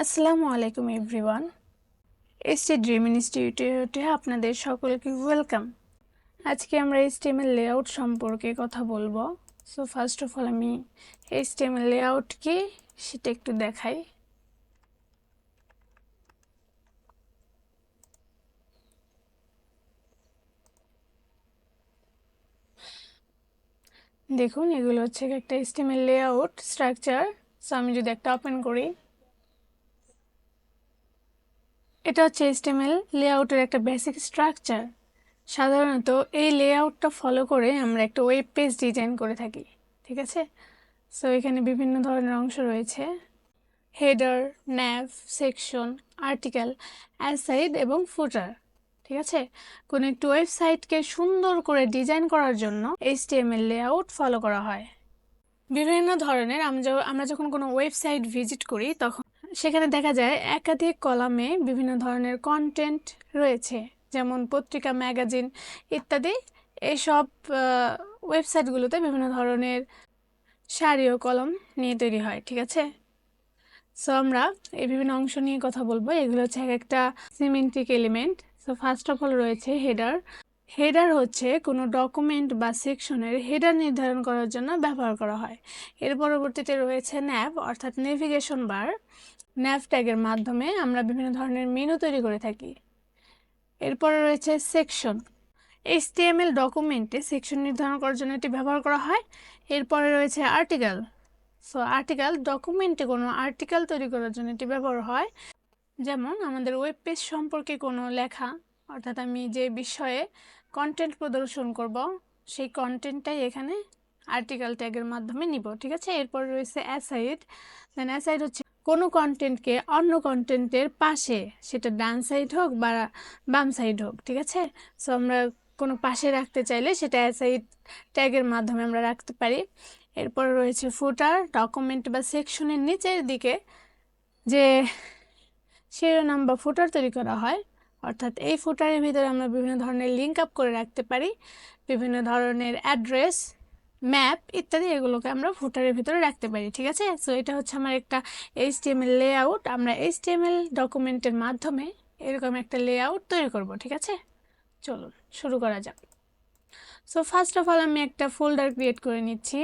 আসসালামু আলাইকুম everyone. ST dream ইনস্টিটিউটে আপনাদের সকলকে ওয়েলকাম। আজকে আমরা এইচটিএমএল লেআউট সম্পর্কে কথা বলবো। সো ফার্স্ট অফ অল আমি এইচটিএমএল লেআউট কি সেটা একটু দেখাই। দেখুন এগুলো হচ্ছে একটা এইচটিএমএল লেআউট স্ট্রাকচার। সো আমি যদি একটা ওপেন করি, এটা হচ্ছে এইচটিএমএল লেআউটের একটা বেসিক স্ট্রাকচার। সাধারণত এই লেআউটটা ফলো করে আমরা একটা ওয়েব পেজ ডিজাইন করে থাকি, ঠিক আছে। সো এখানে বিভিন্ন ধরনের অংশ রয়েছে: header, nav, section, article, aside এবং ফুটার, ঠিক আছে। কোনো একটি ওয়েবসাইটকে সুন্দর করে ডিজাইন করার জন্য এইচটিএমএল লেআউট ফলো করা হয়। বিভিন্ন ধরনের আমরা যখন কোনো ওয়েবসাইট ভিজিট করি তখন সেখানে দেখা যায় একাধিক কলামে বিভিন্ন ধরনের কন্টেন্ট রয়েছে, যেমন পত্রিকা, ম্যাগাজিন ইত্যাদি। এইসব ওয়েবসাইটগুলোতে বিভিন্ন ধরনের সারি ও কলম নিয়ে তৈরি হয়, ঠিক আছে। সো আমরা এই বিভিন্ন অংশ নিয়ে কথা বলবো। এগুলো হচ্ছে একটা semantic element. So first of all রয়েছে হেডার। হেডার হচ্ছে কোনো ডকুমেন্ট বা সেকশনের হেডার নির্ধারণ করার জন্য ব্যবহার করা হয়। এর পরবর্তীতে রয়েছে ন্যাভ, অর্থাৎ নেভিগেশন বার। ন্যাভ ট্যাগের মাধ্যমে আমরা বিভিন্ন ধরনের মেনু তৈরি করে থাকি। এরপরে রয়েছে সেকশন। এইচটিএমএল ডকুমেন্টে সেকশন নির্ধারণ করার জন্য এটি ব্যবহার করা হয়। এরপরে রয়েছে আর্টিকেল। সো আর্টিকেল ডকুমেন্টে কোনো আর্টিকেল তৈরি করার জন্য এটি ব্যবহার হয়। যেমন আমাদের ওয়েব পেজ সম্পর্কে কোনো লেখা, অর্থাৎ আমি যে বিষয়ে কন্টেন্ট প্রদর্শন করব সেই কন্টেন্টটাই এখানে আর্টিকেল ট্যাগের মাধ্যমে নিব, ঠিক আছে। এরপর রয়েছে অ্যাসাইড। দেন অ্যাসাইড হচ্ছে কোনো কন্টেন্টকে অন্য কন্টেন্টের পাশে, সেটা ডান সাইড হোক বা বাম সাইড হোক, ঠিক আছে। সো আমরা কোনো পাশে রাখতে চাইলে সেটা অ্যাসাইড ট্যাগের মাধ্যমে আমরা রাখতে পারি। এরপর রয়েছে ফুটার। ডকুমেন্ট বা সেকশনের নিচের দিকে যে শিরোনাম বা ফুটার তৈরি করা হয়, অর্থাৎ এই ফুটারের ভিতরে আমরা বিভিন্ন ধরনের লিঙ্ক আপ করে রাখতে পারি, বিভিন্ন ধরনের অ্যাড্রেস, ম্যাপ ইত্যাদি, এগুলোকে আমরা ফুটারের ভিতরে রাখতে পারি, ঠিক আছে। সো এটা হচ্ছে আমার একটা এইচটিএমএল লেআউট। আমরা এইচটিএমএল ডকুমেন্টের মাধ্যমে এরকম একটা লেআউট তৈরি করব, ঠিক আছে। চলুন শুরু করা যাক। সো ফার্স্ট অফ অল আমি একটা ফোল্ডার ক্রিয়েট করে নিচ্ছি।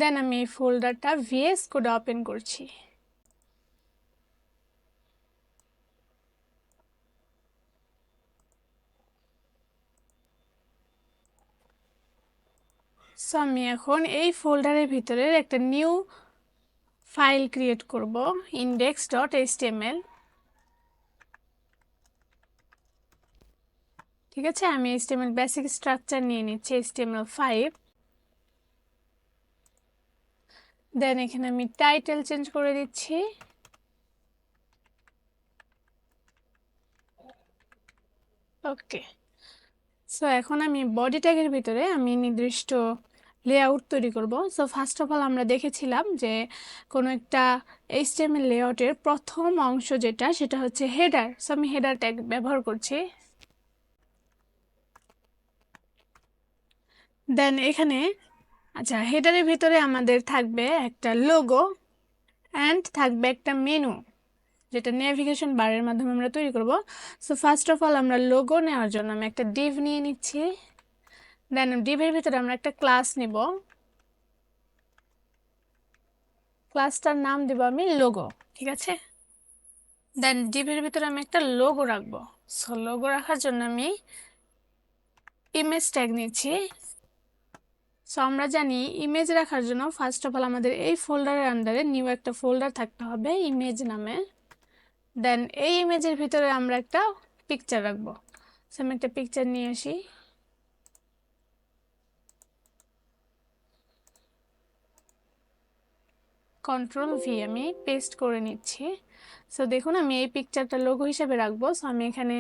দেন আমি এই ফোল্ডারটা ভিএস কোডে ওপেন করছি। সো আমি এখন এই ফোল্ডারের ভিতরে একটা নিউ ফাইল ক্রিয়েট করব, index.html, ঠিক আছে। আমি HTML বেসিক স্ট্রাকচার নিয়ে নিচ্ছি, HTML5। দেন এখানে আমি টাইটেল চেঞ্জ করে দিচ্ছি। ওকে। সো এখন আমি বডি ট্যাগের ভিতরে আমি নির্দিষ্ট লেআউট তৈরি করব। সো ফার্স্ট অফ অল আমরা দেখেছিলাম যে কোনো একটা HTML লেআউটের প্রথম অংশ যেটা, সেটা হচ্ছে হেডার। সো আমি হেডার ট্যাগ ব্যবহার করছি। দেন এখানে আচ্ছা, হেডারের ভিতরে আমাদের থাকবে একটা লোগো অ্যান্ড থাকবে একটা মেনু, যেটা নেভিগেশন বারের মাধ্যমে আমরা তৈরি করব। সো ফার্স্ট অফ অল আমরা লোগো নেওয়ার জন্য আমি একটা ডিভ নিয়ে নিচ্ছি। দেন ডিভের ভিতরে আমরা একটা ক্লাস নিব, ক্লাসটার নাম দেব আমি লোগো, ঠিক আছে। দেন ডিভের ভিতরে আমি একটা লোগো রাখবো। সো লোগো রাখার জন্য আমি ইমেজ ট্যাগ নিচ্ছি। সো আমরা জানি ইমেজ রাখার জন্য ফার্স্ট অফ অল আমাদের এই ফোল্ডারের আন্ডারে নিউ একটা ফোল্ডার থাকতে হবে ইমেজ নামে। দেন এই ইমেজের ভিতরে আমরা একটা পিকচার রাখবো। সো আমি একটা পিকচার নিয়ে আসি। Ctrl+V আমি পেস্ট করে নিচ্ছি। সো দেখুন আমি এই পিকচারটা লোগো হিসেবে রাখবো। সো আমি এখানে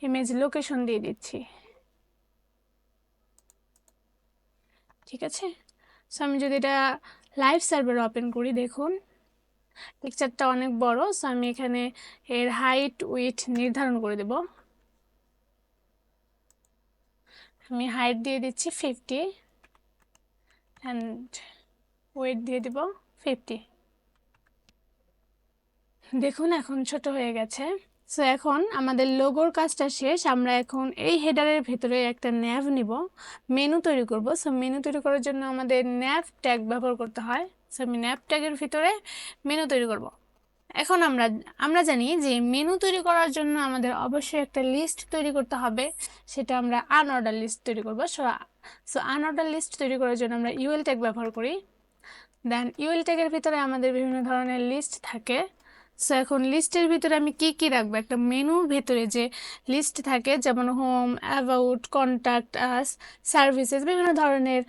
ইমেজ লোকেশন দিয়ে দিচ্ছি, ঠিক আছে। সো আমি যদি এটা লাইভ সার্ভার ওপেন করি, দেখুন পিকচারটা অনেক বড়। সো আমি এখানে এর হাইট উইডথ নির্ধারণ করে দেব। আমি হাইট দিয়ে দিচ্ছি 50 অ্যান্ড ওয়েট দিয়ে দিব 50। দেখুন এখন ছোট হয়ে গেছে। সো এখন আমাদের লোগোর কাজটা শেষ। আমরা এখন এই হেডারের ভেতরে একটা ন্যাভ নিব, মেনু তৈরি করব। সো মেনু তৈরি করার জন্য আমাদের ন্যাভ ট্যাগ ব্যবহার করতে হয়। সো আমি ন্যাভ ট্যাগের ভিতরে মেনু তৈরি করব। এখন আমরা জানি যে মেনু তৈরি করার জন্য আমাদের অবশ্যই একটা লিস্ট তৈরি করতে হবে, সেটা আমরা আনঅর্ডার লিস্ট তৈরি করব। সো আনঅর্ডার লিস্ট তৈরি করার জন্য আমরা ইউএল ট্যাগ ব্যবহার করি। দেন ইউএল ট্যাগের ভিতরে আমাদের বিভিন্ন ধরনের লিস্ট থাকে। সো এখন লিস্টের ভিতরে আমি কি কি রাখবো, একটা মেনুর ভেতরে যে লিস্ট থাকে যেমন home, about, contact us, services, বিভিন্ন ধরনের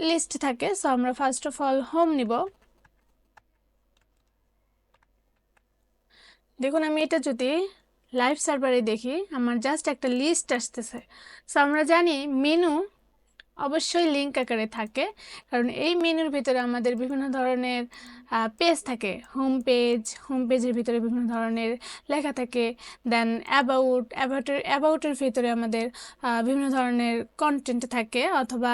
লিস্ট থাকে। সো আমরা ফার্স্ট অফ অল হোম নিব। দেখুন আমি এটা যদি লাইভ সার্ভারে দেখি আমার জাস্ট একটা লিস্ট আসতেছে। সো আমরা জানি মেনু অবশ্যই লিঙ্ক আকারে থাকে, কারণ এই মেনুর ভিতরে আমাদের বিভিন্ন ধরনের পেজ থাকে। হোম পেজের ভিতরে বিভিন্ন ধরনের লেখা থাকে। দেন অ্যাবাউটের ভিতরে আমাদের বিভিন্ন ধরনের কন্টেন্ট থাকে, অথবা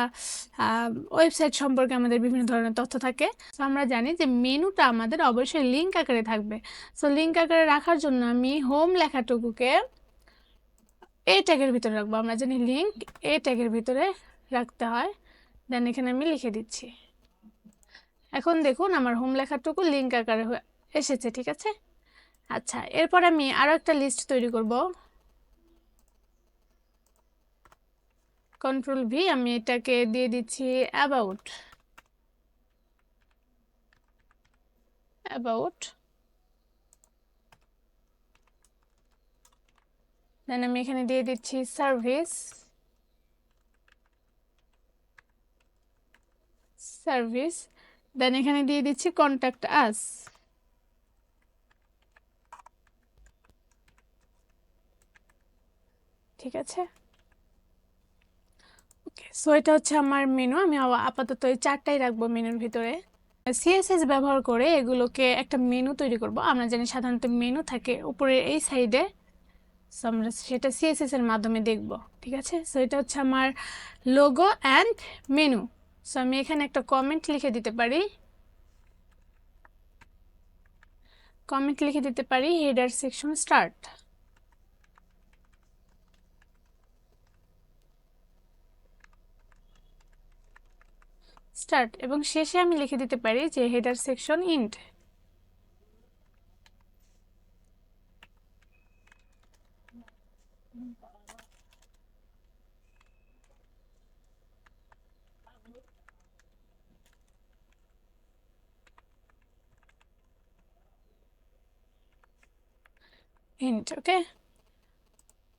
ওয়েবসাইট সম্পর্কে আমাদের বিভিন্ন ধরনের তথ্য থাকে। সো আমরা জানি যে মেনুটা আমাদের অবশ্যই লিঙ্ক আকারে থাকবে। সো লিঙ্ক আকারে রাখার জন্য আমি হোম লেখাটুকুকে এ ট্যাগের ভিতরে রাখবো। আমরা জানি লিঙ্ক এ ট্যাগের ভিতরে রাখতে হয়। দেন এখানে আমি লিখে দিচ্ছি। এখন দেখুন আমার হোম লেখাটুকু লিঙ্ক আকারে এসেছে, ঠিক আছে। আচ্ছা, এরপর আমি আরো একটা লিস্ট তৈরি করব। কন্ট্রোল V, আমি এটাকে দিয়ে দিচ্ছি অ্যাবাউট। দেন আমি এখানে দিয়ে দিচ্ছি সার্ভিস। দেন এখানে দিয়ে দিচ্ছি কন্ট্যাক্ট আস। ঠিক আছে, ওকে। সো এটা হচ্ছে আমার মেনু। আমি আপাতত এই 4টাই রাখবো মেনুর ভিতরে। সিএসএস ব্যবহার করে এগুলোকে একটা মেনু তৈরি করব। আমরা জানি সাধারণত মেনু থাকে উপরের এই সাইডে। সো আমরা সেটা সিএসএস এর মাধ্যমে দেখব, ঠিক আছে। সো এটা হচ্ছে আমার লোগো অ্যান্ড মেনু। সো আমি এখানে একটা কমেন্ট লিখে দিতে পারি, হেডার সেকশন স্টার্ট। এবং শেষে আমি লিখে দিতে পারি যে হেডার সেকশন ইন্ট। ওকে।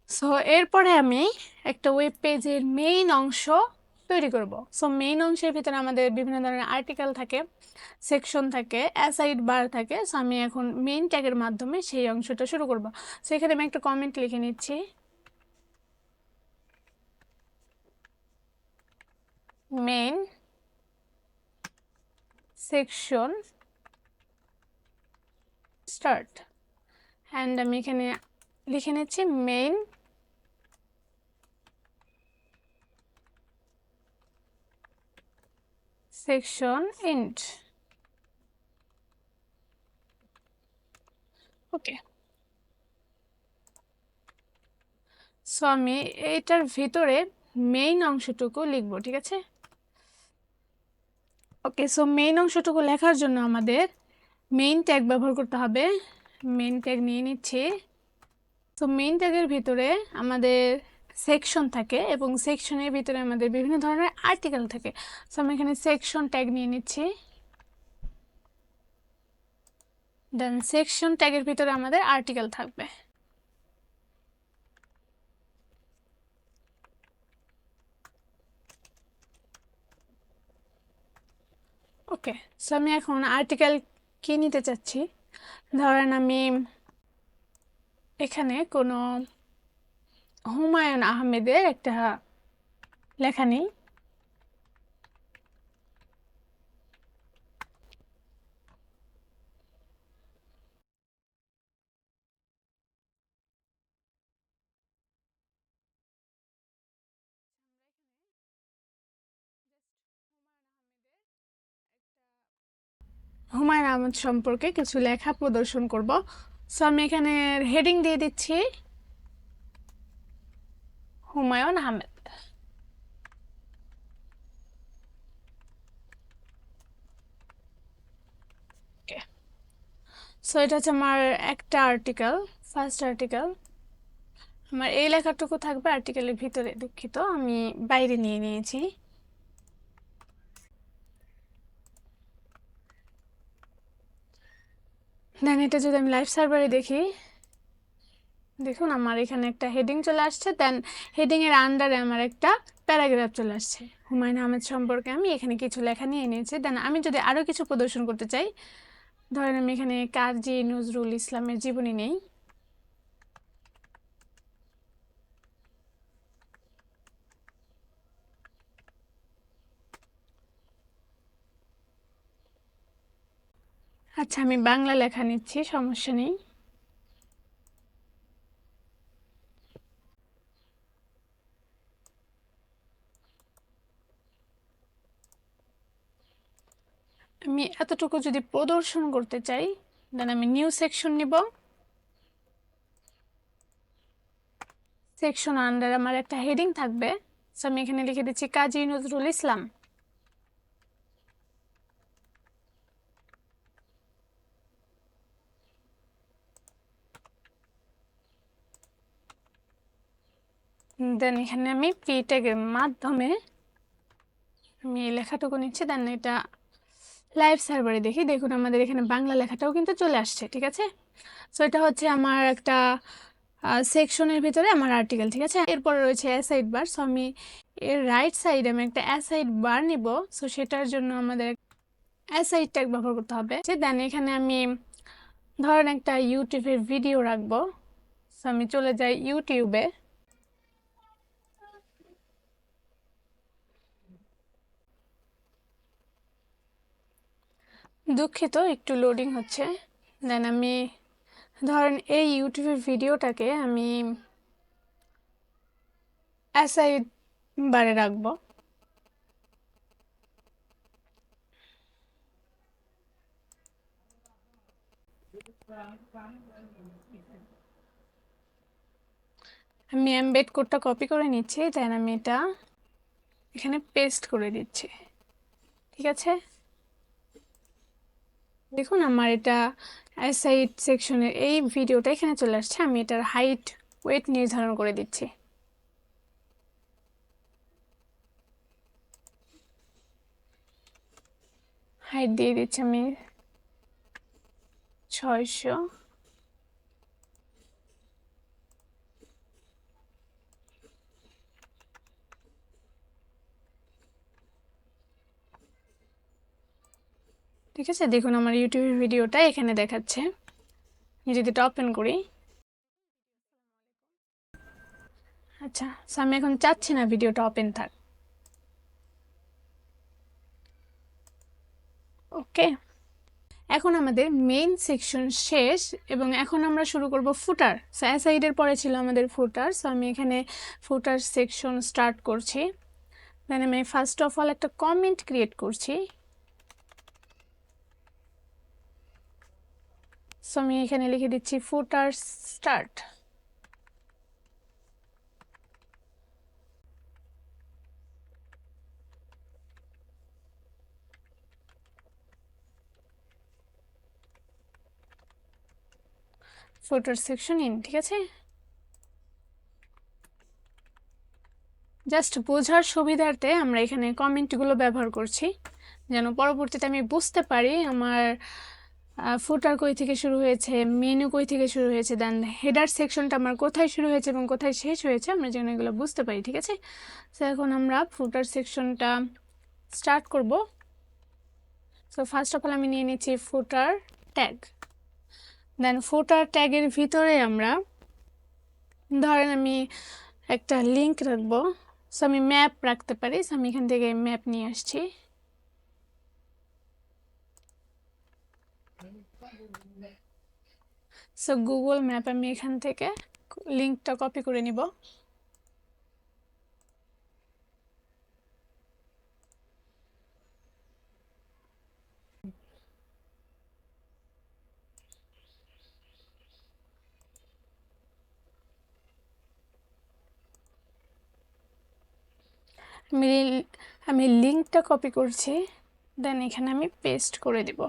সো এরপরে আমি একটা ওয়েব পেজের মেইন অংশ তৈরি করব। সো মেইন অংশের ভিতরে আমাদের বিভিন্ন ধরনের আর্টিকেল থাকে, সেকশন থাকে, অ্যাসাইড বার থাকে। সো আমি এখন মেইন ট্যাগের মাধ্যমে সেই অংশটা শুরু করব। সো এখানে আমি একটা কমেন্ট লিখে নিচ্ছি, মেইন সেকশন স্টার্ট। অ্যান্ড আমি এখানে লিখে নিচ্ছি মেইন সেকশন ইন্ট। ওকে। সো আমি এটার ভিতরে মেইন অংশটুকু লিখবো, ঠিক আছে। ওকে, সো মেইন অংশটুকু লেখার জন্য আমাদের মেইন ট্যাগ ব্যবহার করতে হবে। মেইন ট্যাগ নিয়ে নিচ্ছি। তো মেইন ট্যাগের ভিতরে আমাদের সেকশন থাকে, এবং সেকশনের ভিতরে আমাদের বিভিন্ন ধরনের আর্টিকেল থাকে। সো আমি এখানে সেকশন ট্যাগ নিয়ে নিচ্ছি। দেন সেকশন ট্যাগের ভিতরে আমাদের আর্টিকেল থাকবে। ওকে, সো আমি এখন আর্টিকেল কি নিতে চাচ্ছি, ধরেন আমি এখানে কোনো হুমায়ুন আহমেদের একটা লেখা নেই। হুমায়ুন আহমেদ সম্পর্কে কিছু লেখা প্রদর্শন করব। সো আমি এখানে হেডিং দিয়ে দিচ্ছি হুমায়ুন আহমেদ। সো এটা হচ্ছে আমার একটা আর্টিকেল, ফার্স্ট আর্টিকেল। আমার এই লেখাটুকু থাকবে আর্টিকেলের ভিতরে, দুঃখিত আমি বাইরে নিয়ে নিয়েছি। দেন এটা যদি আমি লাইভ সার্ভারে দেখি, দেখুন আমার এখানে একটা হেডিং চলে আসছে। দেন হেডিংয়ের আন্ডারে আমার একটা প্যারাগ্রাফ চলে আসছে। হুমায়ুন আহমেদ সম্পর্কে আমি এখানে কিছু লেখা নিয়ে নিয়েছি। দেন আমি যদি আরও কিছু প্রদর্শন করতে চাই, ধরেন আমি এখানে কাজী নজরুল ইসলামের জীবনী নেই। আচ্ছা আমি বাংলা লেখা নিচ্ছি, সমস্যা নেই। আমি এতটুকু যদি প্রদর্শন করতে চাই, দেন আমি নিউ সেকশন নিব। সেকশন আন্ডার আমার একটা হেডিং থাকবে। সো আমি এখানে লিখে দিচ্ছি কাজী নজরুল ইসলাম। দেন এখানে আমি পি ট্যাগের মাধ্যমে আমি এই লেখাটুকু নিচ্ছি। দেন এটা লাইভ সার্ভারে দেখি, দেখুন আমাদের এখানে বাংলা লেখাটাও কিন্তু চলে আসছে। ঠিক আছে, সো এটা হচ্ছে আমার একটা সেকশনের ভিতরে আমার আর্টিকেল। ঠিক আছে, এরপরে রয়েছে অ্যাসাইড বার। সো আমি এর রাইট সাইডে আমি একটা অ্যাসাইড বার নিব। সো সেটার জন্য আমাদের অ্যাসাইড ট্যাগ ব্যবহার করতে হবে। দেন এখানে আমি ধরেন একটা ইউটিউবের ভিডিও রাখবো। সো আমি চলে যাই ইউটিউবে। দুঃখিত একটু লোডিং হচ্ছে। দেন আমি ধরেন এই ইউটিউবের ভিডিওটাকে আমি অ্যাসাইড বারে রাখবো। আমি এমবেড কোডটা কপি করে নিচ্ছি। দেন আমি এটা এখানে পেস্ট করে দিচ্ছি। ঠিক আছে, দেখুন আমার এটা অ্যাসাইড সেকশনের এই ভিডিওটা এখানে চলে আসছে। আমি এটার হাইট ওয়েট নির্ধারণ করে দিচ্ছি। হাইট দিয়ে দিচ্ছি আমি 600। ঠিক আছে, দেখুন আমার ইউটিউবের ভিডিওটা এখানে দেখাচ্ছে। আমি যদি এটা ওপেন করি, আচ্ছা আমি এখন চাচ্ছি না ভিডিওটা ওপেন থাক। ওকে, এখন আমাদের মেইন সেকশন শেষ এবং এখন আমরা শুরু করব ফুটার। সো অ্যাসাইডের পরে ছিল আমাদের ফুটার। সো আমি এখানে ফুটার সেকশন স্টার্ট করছি। দেন আমি ফার্স্ট অফ অল একটা কমেন্ট ক্রিয়েট করছি। সো আমি এখানে লিখে দিচ্ছি ফুটার স্টার্ট। Footer section in. ঠিক আছে, জাস্ট বোঝার সুবিধার্থে আমরা এখানে কমেন্টগুলো ব্যবহার করছি, যেন পরবর্তীতে আমি বুঝতে পারি আমার ফুটার কই থেকে শুরু হয়েছে, মেনু কই থেকে শুরু হয়েছে, দেন হেডার সেকশনটা আমার কোথায় শুরু হয়েছে এবং কোথায় শেষ হয়েছে, আমরা যেন এগুলো বুঝতে পারি। ঠিক আছে, সো এখন আমরা ফুটার সেকশনটা স্টার্ট করব। সো ফার্স্ট অফ অল আমি নিয়ে নিচ্ছি ফুটার ট্যাগ। দেন ফুটার ট্যাগের ভিতরে আমরা ধরেন আমি একটা লিঙ্ক রাখবো। সো আমি ম্যাপ রাখতে পারি। সো আমি এখান থেকে ম্যাপ নিয়ে আসছি। সো গুগল ম্যাপ আমি এখান থেকে লিঙ্কটা কপি করে নিব। আমি লিঙ্কটা কপি করছি, দেন এখানে আমি পেস্ট করে দিব।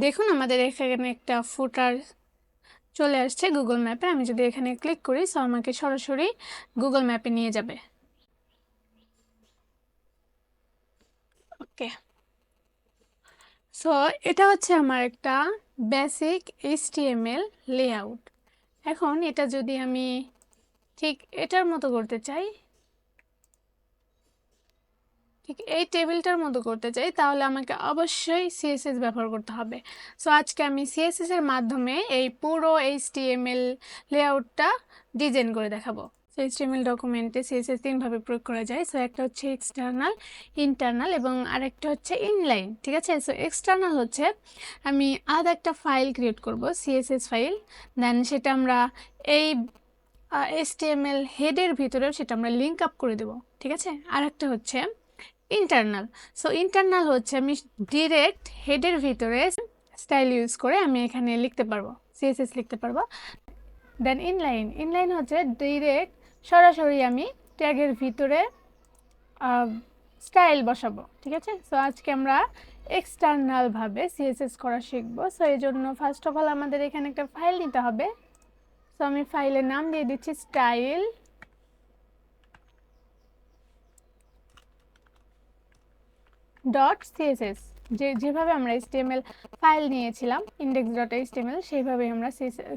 দেখুন আমাদের এখানে একটা ফুটার চলে আসছে গুগল ম্যাপে। আমি যদি এখানে ক্লিক করি সো আমাকে সরাসরি গুগল ম্যাপে নিয়ে যাবে। ওকে, সো এটা হচ্ছে আমার একটা বেসিক HTML লেআউট। এখন এটা যদি আমি ঠিক এটার মতো করতে চাই, ঠিক এই টেবিলটার মতো করতে চাই, তাহলে আমাকে অবশ্যই CSS ব্যবহার করতে হবে। সো আজকে আমি CSS এর মাধ্যমে এই পুরো HTML লেআউটটা ডিজাইন করে দেখাবো। সো HTML ডকুমেন্টে CSS তিনভাবে প্রয়োগ করা যায়। সো একটা হচ্ছে এক্সটার্নাল, ইন্টারনাল এবং আরেকটা হচ্ছে ইনলাইন। ঠিক আছে, সো এক্সটার্নাল হচ্ছে আমি আলাদা একটা ফাইল ক্রিয়েট করব, CSS ফাইল, দেন সেটা আমরা এই HTML হেডের ভিতরেও সেটা আমরা লিঙ্ক আপ করে দেব। ঠিক আছে, আরেকটা হচ্ছে ইন্টারনাল। সো ইন্টারনাল হচ্ছে আমি ডিরেক্ট হেডের ভিতরে স্টাইল ইউজ করে আমি এখানে লিখতে পারবো, CSS লিখতে পারবো। দেন ইনলাইন, ইনলাইন হচ্ছে ডিরেক্ট সরাসরি আমি ট্যাগের ভিতরে স্টাইল বসাবো। ঠিক আছে, সো আজকে আমরা এক্সটার্নাল ভাবে CSS করা শিখবো। সো এই জন্য ফার্স্ট অফ অল আমাদের এখানে একটা ফাইল নিতে হবে। সো আমি ফাইলের নাম দিয়ে দিচ্ছি স্টাইল .css। যেভাবে আমরা HTML ফাইল নিয়েছিলাম index.html সেইভাবে আমরা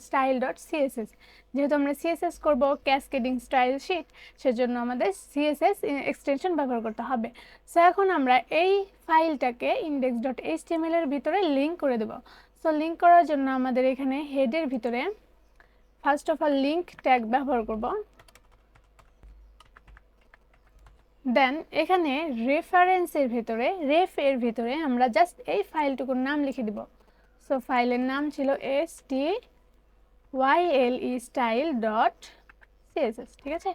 style.css, যেহেতু আমরা CSS করব ক্যাসকেডিং স্টাইল শিট, সেজন্য আমাদের CSS এক্সটেনশন ব্যবহার করতে হবে। সো এখন আমরা এই ফাইলটাকে index.html এর ভিতরে লিঙ্ক করে দেব। সো লিঙ্ক করার জন্য আমাদের এখানে হেডের ভিতরে first of all link tag ব্যবহার করব। দেন এখানে রেফারেন্সের ভিতরে এর ভিতরে আমরা জাস্ট এই ফাইলটুকুর নাম লিখে দিব। সো ফাইলের নাম ছিল style.css। ঠিক আছে,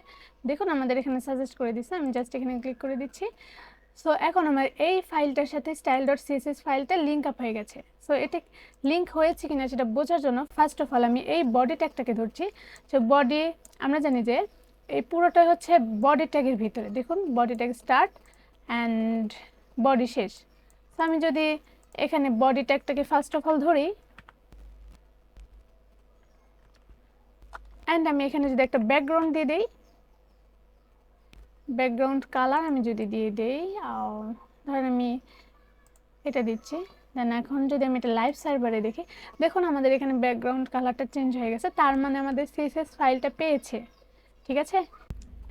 দেখুন আমাদের এখানে সাজেস্ট করে দিচ্ছে, আমি জাস্ট এখানে ক্লিক করে দিচ্ছি। সো এখন আমার এই ফাইলটার সাথে style.css ফাইলটা লিঙ্ক আপ হয়ে গেছে। সো এটা লিঙ্ক হয়েছে কিনা সেটা বোঝার জন্য ফার্স্ট অফ অল আমি এই বডি ট্যাগটাকে ধরছি। সো বডি, আমরা জানি যে এই পুরোটাই হচ্ছে বডি ট্যাগের ভিতরে। দেখুন body tag start and body শেষ। সো আমি যদি এখানে বডি ট্যাগটাকে ফার্স্ট অফ অল ধরি অ্যান্ড আমি এখানে যদি একটা ব্যাকগ্রাউন্ড দিয়ে দিই, ব্যাকগ্রাউন্ড কালার আমি যদি দিয়ে দিই, ধরেন আমি এটা দিচ্ছি, দেন এখন যদি আমি এটা লাইভ সার্ভারে দেখি, দেখুন আমাদের এখানে ব্যাকগ্রাউন্ড কালারটা চেঞ্জ হয়ে গেছে, তার মানে আমাদের CSS ফাইলটা পেয়েছে। ঠিক আছে,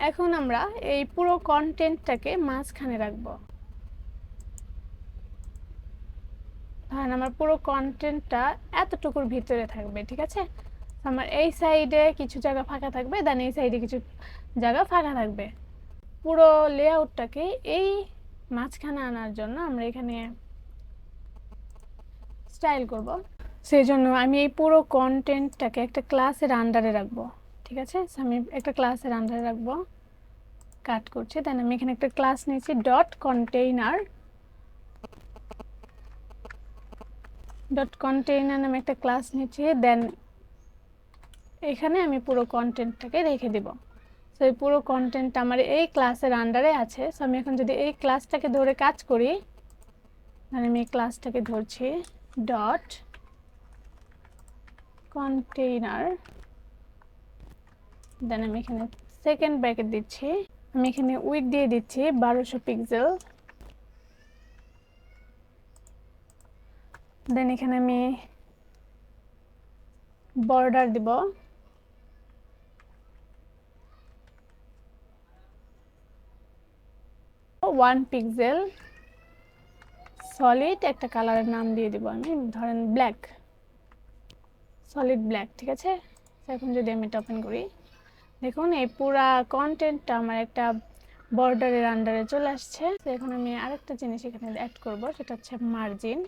এখন আমরা এই পুরো কন্টেন্টটাকে মাঝখানে রাখবো। ধরেন আমার পুরো কন্টেন্টটা এতটুকুর ভিতরে থাকবে। ঠিক আছে, আমার এই সাইডে কিছু জায়গা ফাঁকা থাকবে, দেন এই সাইডে কিছু জায়গা ফাঁকা থাকবে। পুরো লেআউটটাকে এই মাঝখানে আনার জন্য আমরা এখানে স্টাইল করব। সেই জন্য আমি এই পুরো কন্টেন্টটাকে একটা ক্লাসের আন্ডারে রাখবো। ঠিক আছে, আমি একটা ক্লাসের আন্ডারে রাখবো, কাট করছি। দেন আমি এখানে একটা ক্লাস নিয়েছি .container নামে একটা ক্লাস নিয়েছি। দেন এখানে আমি পুরো কন্টেন্টটাকে রেখে দিব। সো এই পুরো কন্টেন্টটা আমার এই ক্লাসের আন্ডারে আছে। সো আমি এখন যদি এই ক্লাসটাকে ধরে কাজ করি, আমি এই ক্লাসটাকে ধরছি .container, দেন আমি এখানে সেকেন্ড ব্র্যাকেট দিচ্ছি, আমি এখানে উইডথ দিয়ে দিচ্ছি 1200 পিক্সেল। দেন এখানে আমি বর্ডার দিব 1 পিক্সেল, সলিড একটা কালারের নাম দিয়ে দিব আমি, ধরেন ব্ল্যাক, সলিড ব্ল্যাক। ঠিক আছে, এখন যদি আমি এটা ওপেন করি, দেখুন এই পুরা কন্টেন্টটা আমার একটা বর্ডারের আন্ডারে চলে আসছে। তো এখন আমি আরেকটা জিনিস এখানে অ্যাড করব, সেটা হচ্ছে মার্জিন।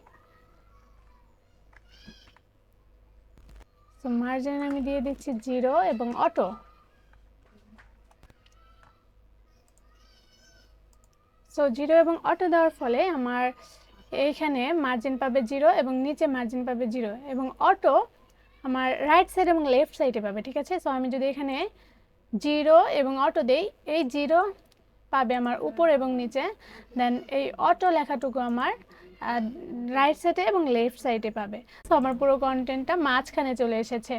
তো মার্জিন আমি দিয়ে দিচ্ছি 0 এবং অটো। সো 0 এবং অটো দেওয়ার ফলে আমার এইখানে মার্জিন পাবে 0 এবং নিচে মার্জিন পাবে 0 এবং অটো আমার রাইট সাইড এবং লেফট সাইডে পাবে, ঠিক আছে। সো আমি যদি এখানে 0 এবং অটো দেই, এই 0 পাবে আমার উপর এবং নিচে, দেন এই অটো লেখাটুকু আমার রাইট সাইডে এবং লেফট সাইডে পাবে। সো আমার পুরো কন্টেন্টটা মাঝখানে চলে এসেছে।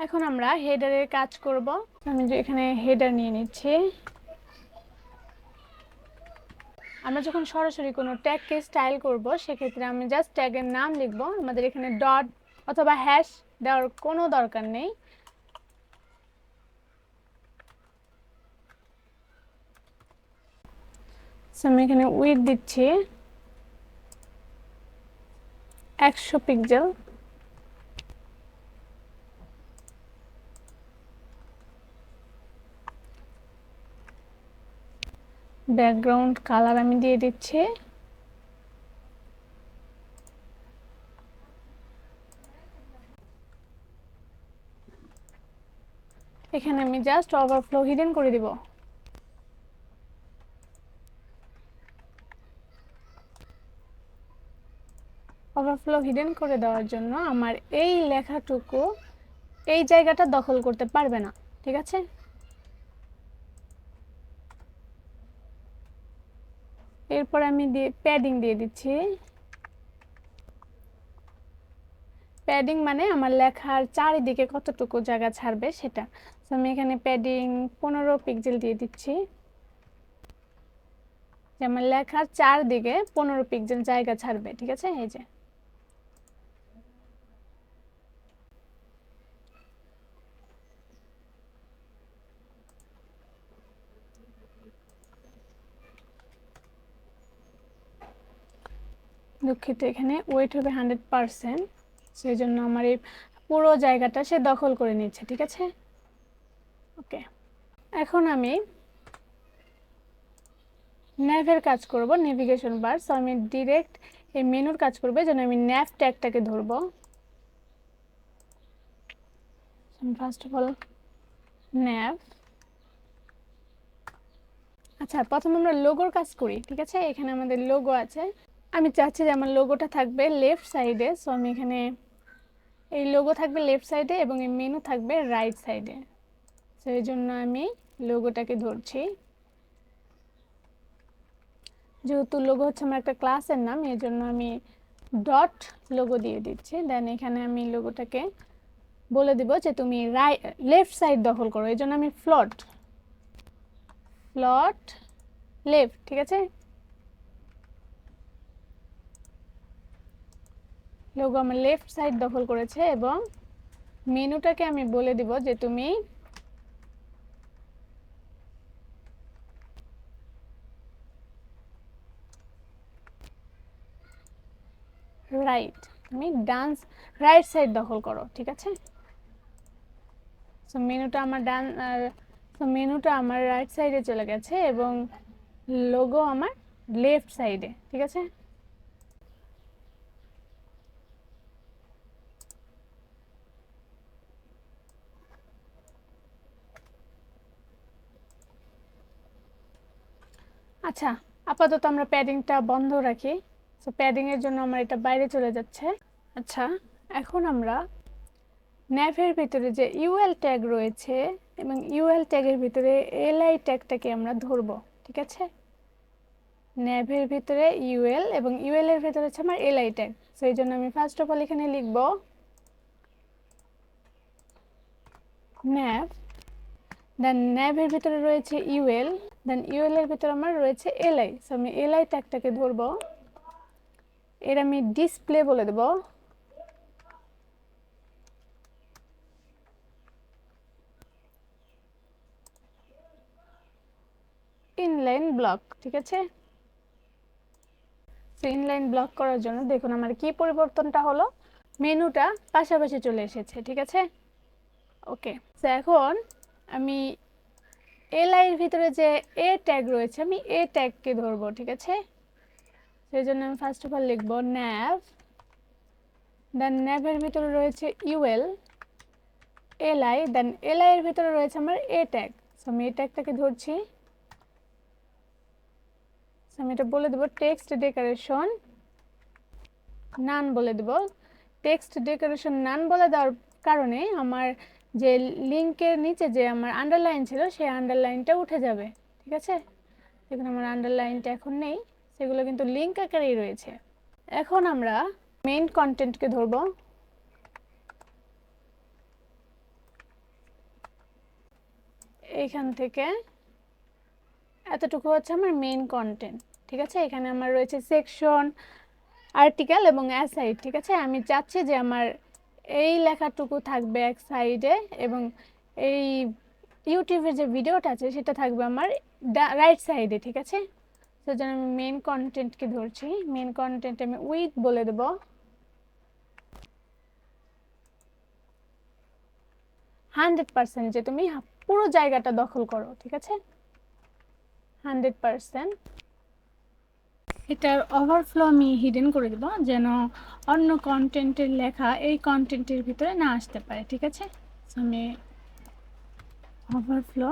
এখন আমরা হেডারের কাজ করব। আমি যে এখানে হেডার নিয়ে নিচ্ছি। আমরা যখন সরাসরি কোনো ট্যাগকে স্টাইল করব, সেক্ষেত্রে আমি জাস্ট ট্যাগের নাম লিখব। আমাদের এখানে ডট অথবা হ্যাশ দেওয়ার কোনো দরকার নেই। আমি এখানে উইডথ দিচ্ছি 100 পিক্সেল। ব্যাকগ্রাউন্ড কালার আমি দিয়ে দিচ্ছি এখানে আমি জাস্ট ওভারফ্লো হিডেন করে দিব। ওভারফ্লো হিডেন করে দেওয়ার জন্য আমার এই লেখাটুকু এই জায়গাটা দখল করতে পারবে না, ঠিক আছে। এরপর আমি প্যাডিং দিয়ে দিচ্ছি। প্যাডিং মানে আমার লেখার চারিদিকে কতটুকু জায়গা ছাড়বে সেটা। তো আমি এখানে প্যাডিং 15 পিক্সেল দিয়ে দিচ্ছি, যে আমার লেখার চারদিকে 15 পিক্সেল জায়গা ছাড়বে, ঠিক আছে। এই যে দুঃখিত, এখানে ওয়েট হবে 100%, সেই জন্য আমার এই পুরো জায়গাটা সে দখল করে নিচ্ছে, ঠিক আছে। ওকে, এখন আমি ন্যাভের কাজ করব, নেভিগেশন বার। সো আমি ডিরেক্ট এই মেনুর কাজ করব, যেন আমি ন্যাভ ট্যাগটাকে ধরব। First of all nav. আচ্ছা, প্রথমে আমরা লোগোর কাজ করি, ঠিক আছে। এখানে আমাদের লোগো আছে। আমি চাচ্ছি যে আমার লোগোটা থাকবে লেফট সাইডে। সো আমি এখানে এই লোগো থাকবে লেফট সাইডে এবং এই মেনু থাকবে রাইট সাইডে। সো এই জন্য আমি লোগোটাকে ধরছি। যেহেতু লোগো হচ্ছে আমার একটা ক্লাসের নাম, এই জন্য আমি ডট লোগো দিয়ে দিচ্ছি। দেন এখানে আমি লোগোটাকে বলে দিব যে তুমি লেফট সাইড দখল করো, এই জন্য আমি ফ্লট লেফট, ঠিক আছে। লোগো আমার লেফট সাইড দখল করেছে এবং মেনুটাকে আমি বলে দিব যে তুমি তুমি রাইট সাইড দখল করো, ঠিক আছে। সো মেনুটা আমার রাইট সাইডে চলে গেছে এবং লোগো আমার লেফট সাইডে, ঠিক আছে। আচ্ছা, আপাতত আমরা প্যাডিংটা বন্ধ রাখি। সো প্যাডিংয়ের জন্য আমার এটা বাইরে চলে যাচ্ছে। আচ্ছা, এখন আমরা ন্যাভের ভিতরে যে ইউএল ট্যাগ রয়েছে এবং ইউএল ট্যাগের ভিতরে এলআই ট্যাগটাকে আমরা ধরবো, ঠিক আছে। ন্যাভের ভিতরে ইউএল এবং ইউএল এর ভিতরে হচ্ছে আমার এলআই ট্যাগ। সো এই জন্য আমি ফার্স্ট অফ অল এখানে লিখব ন্যাভ, দেন ন্যাভের ভিতরে রয়েছে ইউএল, দেন ইউএল এর ভিতরে আমার রয়েছে এলআই। সো আমি এলআই ট্যাগটাকে ধরবো, এর আমি ডিসপ্লে বলে দেব। ইনলাইন ব্লক, ঠিক আছে। ইনলাইন ব্লক করার জন্য দেখুন আমার কি পরিবর্তনটা হলো, মেনুটা পাশাপাশি চলে এসেছে, ঠিক আছে। ওকে, তো এখন আমি এলআই এর ভিতরে যে এ ট্যাগ রয়েছে আমি এ ট্যাগকে ধরবো, ঠিক আছে। সেই জন্য আমি ফার্স্ট অফ অল লিখবো ন্যাভ, দেন ন্যাভের ভিতরে রয়েছে ইউএল, এলআই, দেন এলআই এর ভিতরে রয়েছে আমার এ ট্যাগ। আমি এটা একটাকে ধরছি, আমি এটা বলে দেবো টেক্সট ডেকোরেশন নান বলে দেব। টেক্সট ডেকোরেশন নান বলে দেওয়ার কারণে আমার যে লিঙ্কের নিচে যে আমার আন্ডারলাইন ছিল সেই আন্ডারলাইনটা উঠে যাবে। ঠিক আছে, দেখুন আমার আন্ডারলাইনটা এখন নেই, সেগুলো কিন্তু লিঙ্ক আকারেই রয়েছে। এখন আমরা মেইন কন্টেন্টকে ধরব। এইখান থেকে এতটুকু হচ্ছে আমার মেইন কন্টেন্ট। ঠিক আছে, এখানে আমার রয়েছে সেকশন, আর্টিকেল এবং অ্যাসাইড। ঠিক আছে, আমি চাচ্ছি যে আমার এই লেখাটুকু থাকবে এক সাইডে এবং এই ইউটিউবের যে ভিডিওটা আছে সেটা থাকবে আমার রাইট সাইডে। ঠিক আছে, সেজন্য আমি মেইন কন্টেন্টকে ধরছি। মেইন কন্টেন্ট আমি উইথ বলে দেব 100%, যে তুমি পুরো জায়গাটা দখল করো। ঠিক আছে, 100%। এটার ওভারফ্লো আমি হিডেন করে দেব যেন অন্য কন্টেন্টের লেখা এই কন্টেন্টের ভিতরে না আসতে পারে। ঠিক আছে, আমি ওভারফ্লো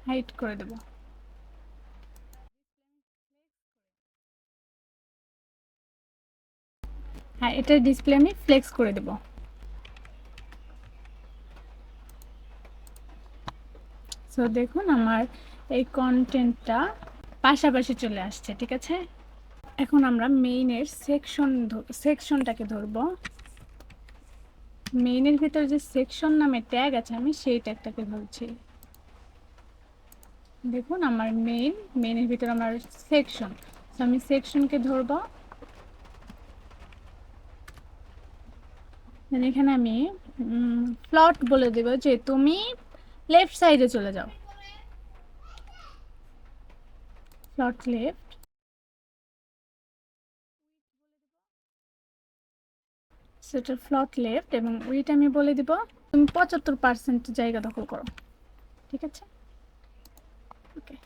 হাইড করে দেব। হ্যাঁ, এটা ডিসপ্লে আমি ফ্লেক্স করে দেব। সো দেখুন আমার এই কন্টেন্টটা পাশাপাশি চলে আসছে। ঠিক আছে, এখন আমরা মেইনের সেকশনটাকে ধরব। মেইনের ভিতরে যে সেকশন নামে ট্যাগ আছে আমি সেই ট্যাগটাকে ধরছি। দেখুন আমার মেইনের ভিতরে আমার সেকশন, তো আমি সেকশনকে ধরব। এখানে আমি প্লট বলে দেব যে তুমি লেফট সাইডে চলে যাও, প্লট লেফট। সেটা প্লট লেফট এবং উইট আমি বলে দিব তুমি 75% জায়গা দখল করো। ঠিক আছে, ওকে।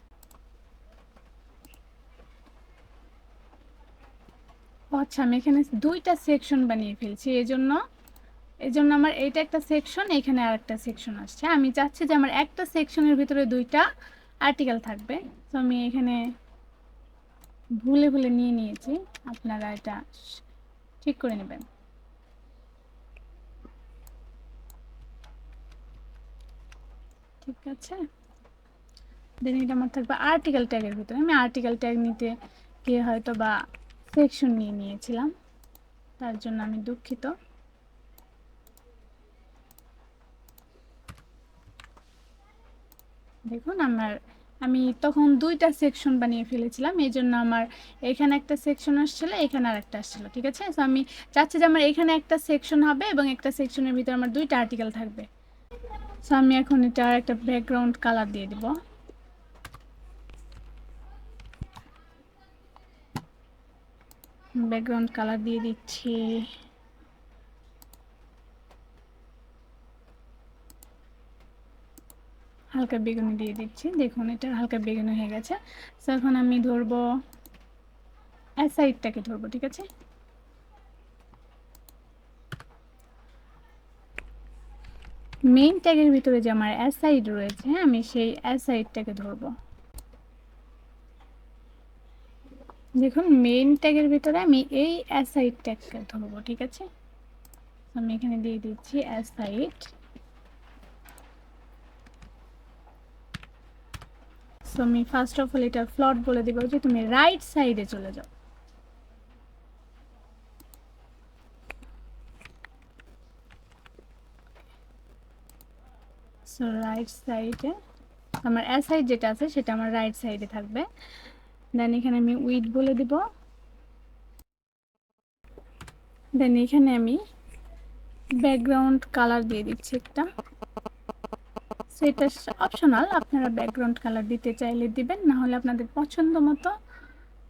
আচ্ছা, আমি এখানে দুইটা সেকশন বানিয়ে ফেলছি, এজন্য আমার এইটা একটা সেকশন, এখানে আরেকটা সেকশন আসছে। আমি চাচ্ছি যে আমার একটা সেকশনের ভিতরে দুইটা আর্টিকেল থাকবে। তো আমি এখানে ভুলে নিয়ে নিয়েছি, আপনারা এটা ঠিক করে নেবেন। ঠিক আছে, দেন এটা আমার থাকবে আর্টিকেল ট্যাগের ভিতরে। আমি আর্টিকেল ট্যাগ নিতে গিয়ে হয়তো বা সেকশন নিয়ে নিয়েছিলাম, তার জন্য আমি দুঃখিত। দেখুন আমি তখন দুইটা সেকশন বানিয়ে ফেলেছিলাম, এই জন্য আমার এখানে একটা সেকশন আসছিল, এখানে আর একটা আসছিল। ঠিক আছে, তো আমি চাচ্ছি যে আমার এখানে একটা সেকশন হবে এবং একটা সেকশনের ভিতরে আমার দুইটা আর্টিকেল থাকবে। সো আমি এখন এটা একটা ব্যাকগ্রাউন্ড কালার দিয়ে দিব। ব্যাকগ্রাউন্ড কালার দিয়ে দিচ্ছি হালকা বেগুনি দিয়ে দিচ্ছি। দেখুন এটা হালকা বেগুনি হয়ে গেছে। সো এখন আমি ধরবো অ্যাসাইডটাকে ধরবো। ঠিক আছে, মেইন ট্যাগের ভিতরে যে আমার অ্যাসাইড রয়েছে আমি সেই অ্যাসাইডটাকে ধরবো। দেখুন মেইন ট্যাগের ভিতরে আমি এই অ্যাসাইড ট্যাগকে ধরবো। ঠিক আছে, আমি এখানে দিয়ে দিচ্ছি অ্যাসাইড। সো আমি ফার্স্ট অফ অল এটা প্লট বলে দিব যে তুমি রাইট সাইডে চলে যাও। সো রাইট সাইডে আমার অ্যাসাইড যেটা আছে সেটা আমার রাইট সাইডে থাকবে। দেন এখানে আমি উইথ বলে দিব। দেন এখানে আমি ব্যাকগ্রাউন্ড কালার দিয়ে দিচ্ছি একটা। সেটা অপশনাল, আপনারা ব্যাকগ্রাউন্ড কালার দিতে চাইলে দিবেন, না হলে আপনাদের পছন্দ মতো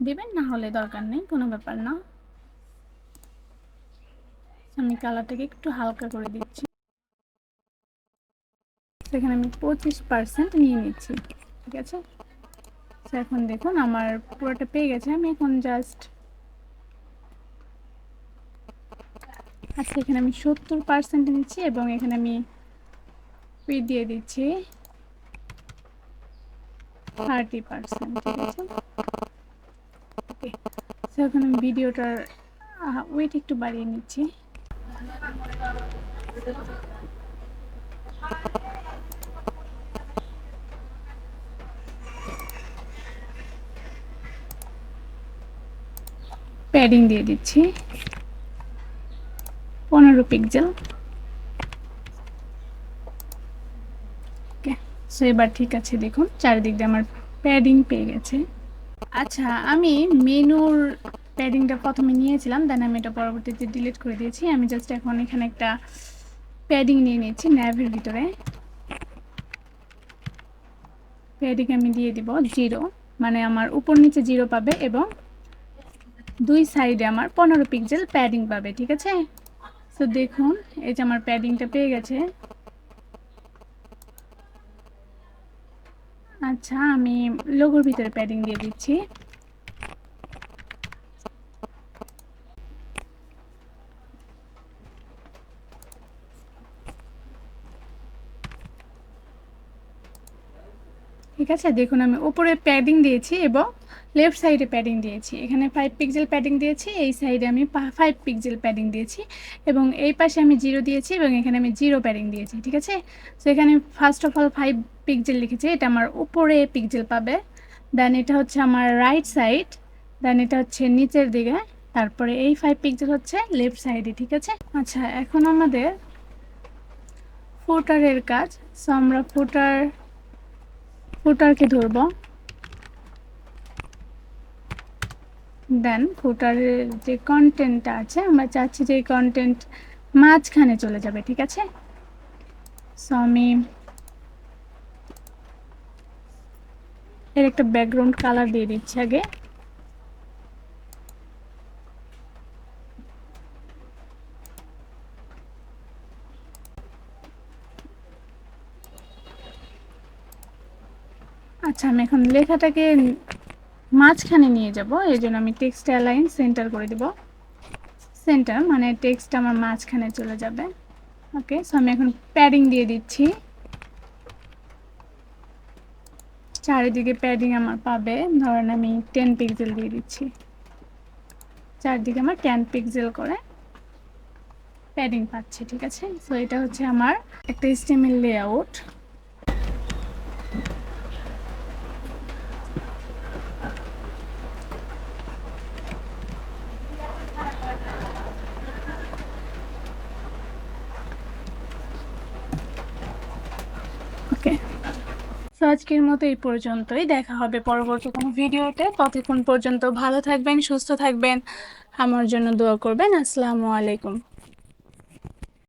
দিবেন, না হলে দরকার নেই, কোনো ব্যাপার না। আমি কালারটাকে একটু হালকা করে দিচ্ছি। সেখানে আমি 25% নিয়ে নিচ্ছি। ঠিক আছে, এখন দেখুন আমার পুরোটা পেয়ে গেছে। আমি এখন জাস্ট আচ্ছা এখানে আমি 70% নিচ্ছি এবং এখানে আমি উইথ দিয়ে দিচ্ছি 30%, ঠিক আছে। ওকে, সো এখন আমি ভিডিওটার ওয়েট একটু বাড়িয়ে নিচ্ছি। প্যাডিং দিয়ে দিচ্ছি 15 পিক্সেল। ওকে, সো এবার ঠিক আছে, দেখুন চারিদিক দিয়ে আমার প্যাডিং পেয়ে গেছে। আচ্ছা, আমি মেনুর প্যাডিংটা প্রথমে নিয়েছিলাম, দেন আমি এটা পরবর্তীতে ডিলিট করে দিয়েছি। আমি জাস্ট এখন এখানে একটা প্যাডিং নিয়ে নিচ্ছি ন্যাভের ভিতরে। প্যাডিং আমি দিয়ে দিব 0, মানে আমার উপর নিচে 0 পাবে এবং 2 সাইডে আমার 15 পিক্সেল প্যাডিং পাবে, ঠিক আছে। তো দেখুন এই যে আমার প্যাডিংটা পেয়ে গেছে। আচ্ছা, আমি লোগোর ভিতরে প্যাডিং দিয়ে দিচ্ছি। ঠিক আছে, দেখুন আমি উপরে প্যাডিং দিয়েছি এবং লেফট সাইডে প্যাডিং দিয়েছি। এখানে 5 পিক্সেল প্যাডিং দিয়েছি, এই সাইডে আমি 5 পিক্সেল প্যাডিং দিয়েছি এবং এই পাশে আমি 0 দিয়েছি এবং এখানে আমি 0 প্যাডিং দিয়েছি, ঠিক আছে। সো এখানে ফার্স্ট অফ অল 5 পিক্সেল লিখেছি, এটা আমার উপরে পিক্সেল পাবে। দেন এটা হচ্ছে আমার রাইট সাইড, দেন এটা হচ্ছে নিচের দিকে, তারপরে এই 5 পিক্সেল হচ্ছে লেফট সাইডে, ঠিক আছে। আচ্ছা, এখন আমাদের ফুটারের কাজ। সো আমরা ফুটারকে ধরব, দেন ফুটারের যে কন্টেন্টটা আছে আমরা চাচ্ছি যে কন্টেন্ট মাঝখানে চলে যাবে, ঠিক আছে। সো আমি এর একটা ব্যাকগ্রাউন্ড কালার দিয়ে দিচ্ছি আগে। আচ্ছা, আমি এখন লেখাটাকে মাঝখানে নিয়ে যাব, এই জন্য আমি টেক্সট অ্যালাইন সেন্টার করে দেব। সেন্টার মানে টেক্সট আমার মাঝখানে চলে যাবে। ওকে, সো আমি এখন প্যাডিং দিয়ে দিচ্ছি, চারিদিকে প্যাডিং আমার পাবে। ধরেন আমি 10 পিক্সেল দিয়ে দিচ্ছি, চারদিকে আমার 10 পিক্সেল করে প্যাডিং পাচ্ছি, ঠিক আছে। সো এটা হচ্ছে আমার একটা HTML লেআউট। ওকে, সো আজকের মতো এই পর্যন্তই, দেখা হবে পরবর্তী কোনো ভিডিওতে। ততক্ষণ পর্যন্ত ভালো থাকবেন, সুস্থ থাকবেন, আমার জন্য দোয়া করবেন। আসসালামু আলাইকুম।